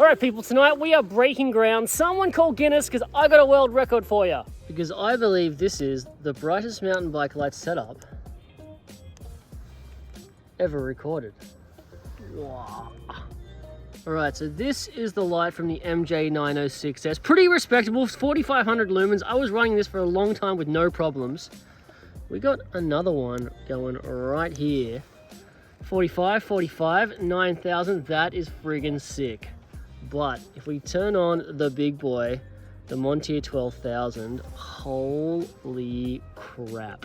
All right, people, tonight we are breaking ground. Someone call Guinness because I got a world record for you. Because I believe this is the brightest mountain bike light setup ever recorded. Wow. All right, so this is the light from the MJ906S. Pretty respectable, 4,500 lumens. I was running this for a long time with no problems. We got another one going right here. 45, 9,000, that is friggin' sick. But if we turn on the big boy, the Montier 12,000, holy crap.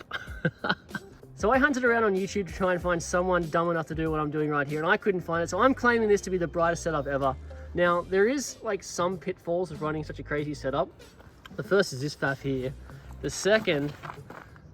So I hunted around on YouTube to try and find someone dumb enough to do what I'm doing right here, and I couldn't find it, so I'm claiming this to be the brightest setup ever. Now, there is like some pitfalls of running such a crazy setup. The first is this faff here. The second,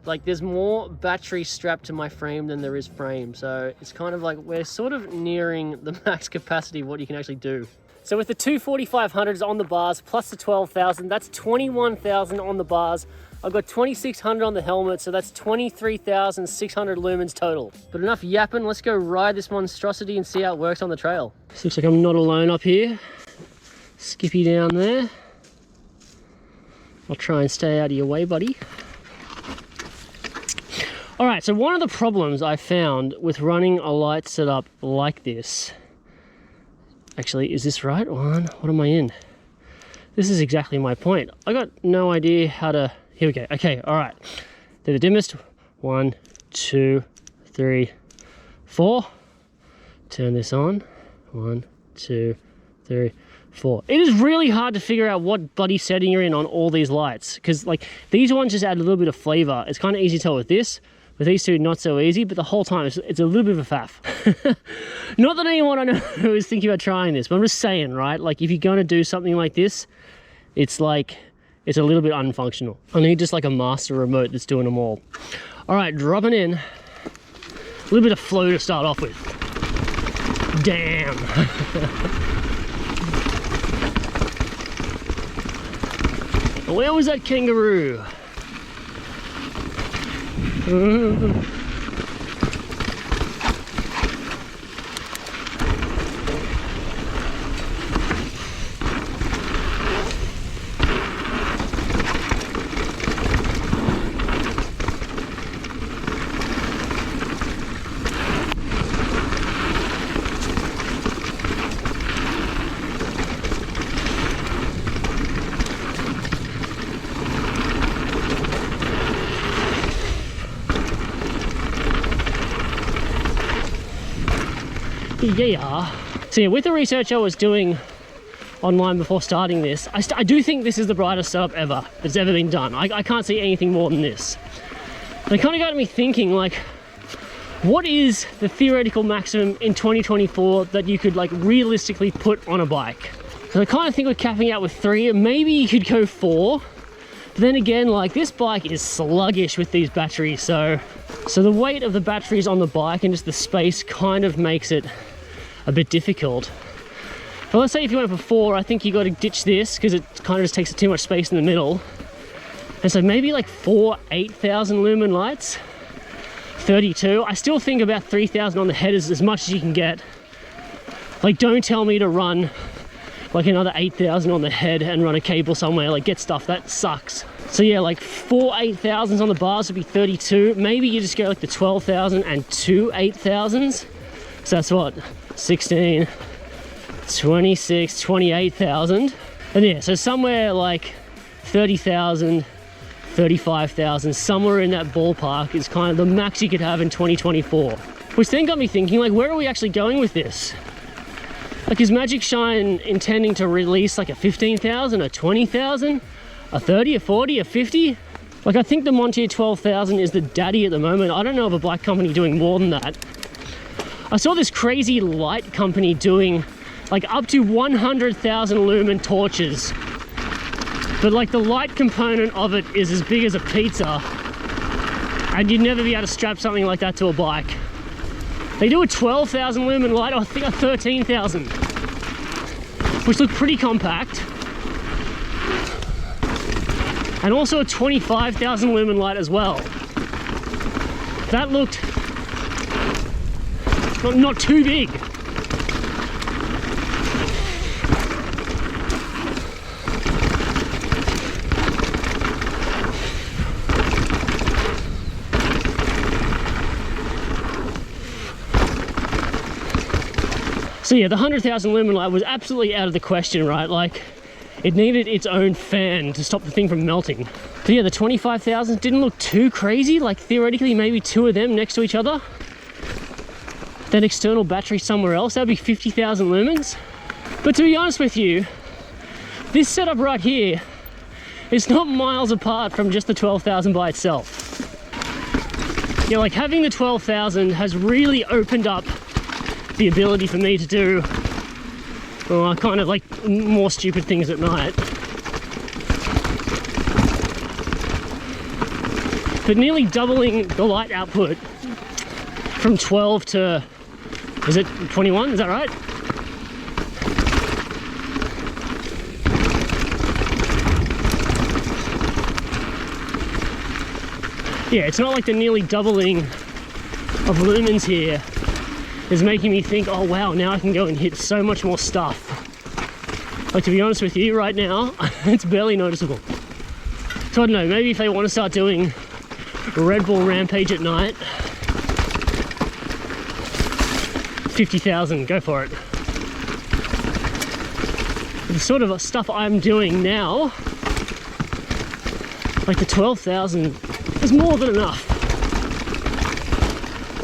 like there's more battery strapped to my frame than there is frame, so it's kind of like we're sort of nearing the max capacity of what you can actually do. So with the two 4500s on the bars plus the 12,000, that's 21,000 on the bars. I've got 2,600 on the helmet, so that's 23,600 lumens total. But enough yapping, let's go ride this monstrosity and see how it works on the trail. This looks like I'm not alone up here. Skippy down there. I'll try and stay out of your way, buddy. All right, so one of the problems I found with running a light setup like this, actually, is this right one? What am I in? This is exactly my point. I got no idea how to, here we go. Okay, all right. Do the dimmest, 1, 2, 3, 4. Turn this on, 1, 2, 3, 4. It is really hard to figure out what bloody setting you're in on all these lights, because like these ones just add a little bit of flavor. It's kind of easy to tell with this. With these two, not so easy, but the whole time it's a little bit of a faff. Not that anyone I know is thinking about trying this, but I'm just saying, right? Like if you're going to do something like this, it's like, it's a little bit unfunctional. I need just like a master remote that's doing them all. All right, dropping in. A little bit of flow to start off with. Damn. Where was that kangaroo? Yeah. So yeah, with the research I was doing online before starting this, I do think this is the brightest setup ever that's ever been done. I can't see anything more than this. And it kind of got me thinking, like, what is the theoretical maximum in 2024 that you could like realistically put on a bike? So I kind of think we're capping out with 3. Maybe you could go 4. But then again, like this bike is sluggish with these batteries, so the weight of the batteries on the bike and just the space kind of makes it a bit difficult. But let's say if you went for 4, I think you got to ditch this because it kind of just takes too much space in the middle. And so maybe like 4 8,000 lumen lights, 32. I still think about 3,000 on the head is as much as you can get. Like don't tell me to run like another 8,000 on the head and run a cable somewhere, like get stuff, that sucks. So yeah, like 4 8,000s on the bars would be 32. Maybe you just go like the 12,000 and 2 8,000s. So that's what, 16, 26, 28,000. And yeah, so somewhere like 30,000, 35,000, somewhere in that ballpark is kind of the max you could have in 2024. Which then got me thinking, like, where are we actually going with this? Like, is Magic Shine intending to release like a 15,000, a 20,000, a 30, a 40, a 50? Like, I think the Montier 12,000 is the daddy at the moment. I don't know of a bike company doing more than that. I saw this crazy light company doing like up to 100,000 lumen torches. But like the light component of it is as big as a pizza. And you'd never be able to strap something like that to a bike. They do a 12,000 lumen light, or I think a 13,000. Which look pretty compact. And also a 25,000 lumen light as well. That looked not too big. So yeah, the 100,000 lumen light was absolutely out of the question, right? Like, it needed its own fan to stop the thing from melting. But yeah, the 25,000 didn't look too crazy. Like, theoretically, maybe two of them next to each other. Then external battery somewhere else, that'd be 50,000 lumens. But to be honest with you, this setup right here is not miles apart from just the 12,000 by itself. Yeah, like having the 12,000 has really opened up the ability for me to do, well, kind of like more stupid things at night. But nearly doubling the light output from 12 to, is it 21? Is that right? Yeah, it's not like the nearly doubling of lumens here is making me think, oh wow, now I can go and hit so much more stuff. Like, to be honest with you, right now, it's barely noticeable. So I don't know, maybe if they want to start doing Red Bull Rampage at night, 50,000, go for it. But the sort of stuff I'm doing now, like the 12,000, is more than enough.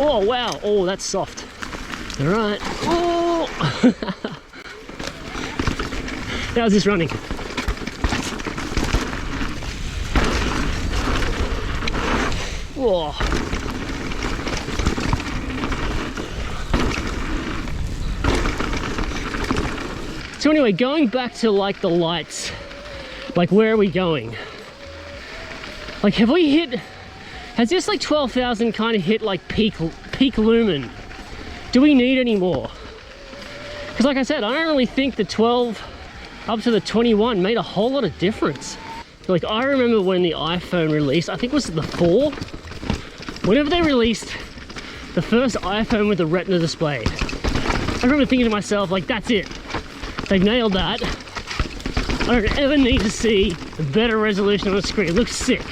Oh wow, oh that's soft. All right, oh! How's this running? Whoa. So anyway, going back to like the lights, like where are we going? Like, have we hit, has this like 12,000 kind of hit like peak lumen? Do we need any more? Because like I said, I don't really think the 12 up to the 21 made a whole lot of difference. Like, I remember when the iPhone released, I think it was the 4, whenever they released the first iPhone with the Retina display, I remember thinking to myself, like, that's it. They've nailed that. I don't ever need to see a better resolution on the screen. It looks sick.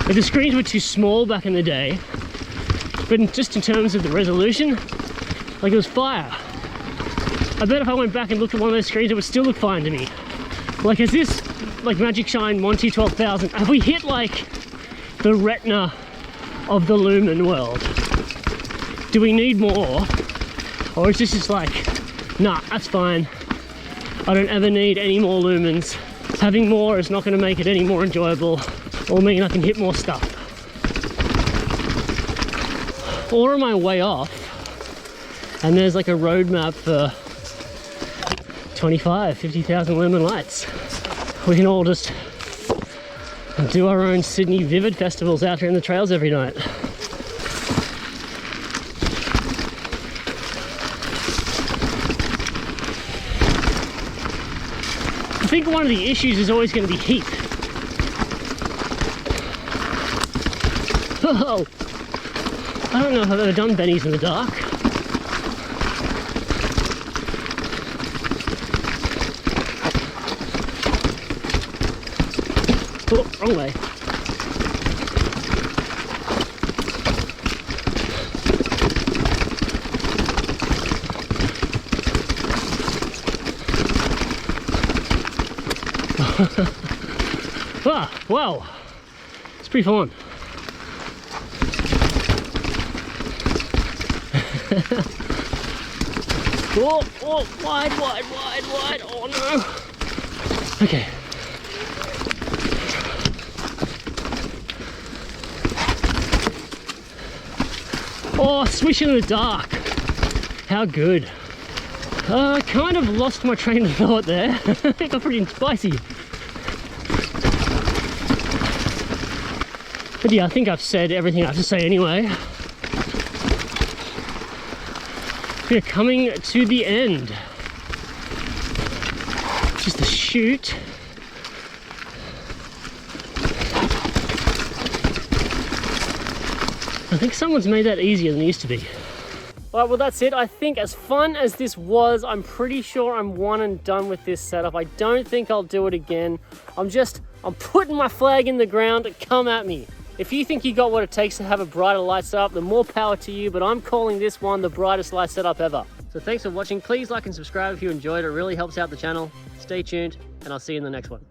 Like, the screens were too small back in the day, but just in terms of the resolution, like, it was fire. I bet if I went back and looked at one of those screens, it would still look fine to me. Like, is this like Magic Shine Monty 12,000? Have we hit like the Retina of the lumen world? Do we need more? Or is this just like, nah, that's fine. I don't ever need any more lumens. Having more is not going to make it any more enjoyable or mean I can hit more stuff. Or am I way off and there's like a roadmap for 25, 50,000 lumen lights? We can all just do our own Sydney Vivid festivals out here in the trails every night. I think one of the issues is always going to be heat. Oh, I don't know if I've ever done bennies in the dark. Oh, wrong way. Ah, wow, it's pretty fun. Oh, oh, wide, oh no. Okay. Oh, swishing in the dark. How good. I kind of lost my train of thought there. It got pretty spicy. But yeah, I think I've said everything I have to say anyway. We're coming to the end. Just a chute. I think someone's made that easier than it used to be. Alright, well that's it. I think as fun as this was, I'm pretty sure I'm one and done with this setup. I don't think I'll do it again. I'm putting my flag in the ground. Come at me. If you think you got what it takes to have a brighter light setup, then more power to you, but I'm calling this one the brightest light setup ever. So thanks for watching. Please like and subscribe if you enjoyed. It really helps out the channel. Stay tuned, and I'll see you in the next one.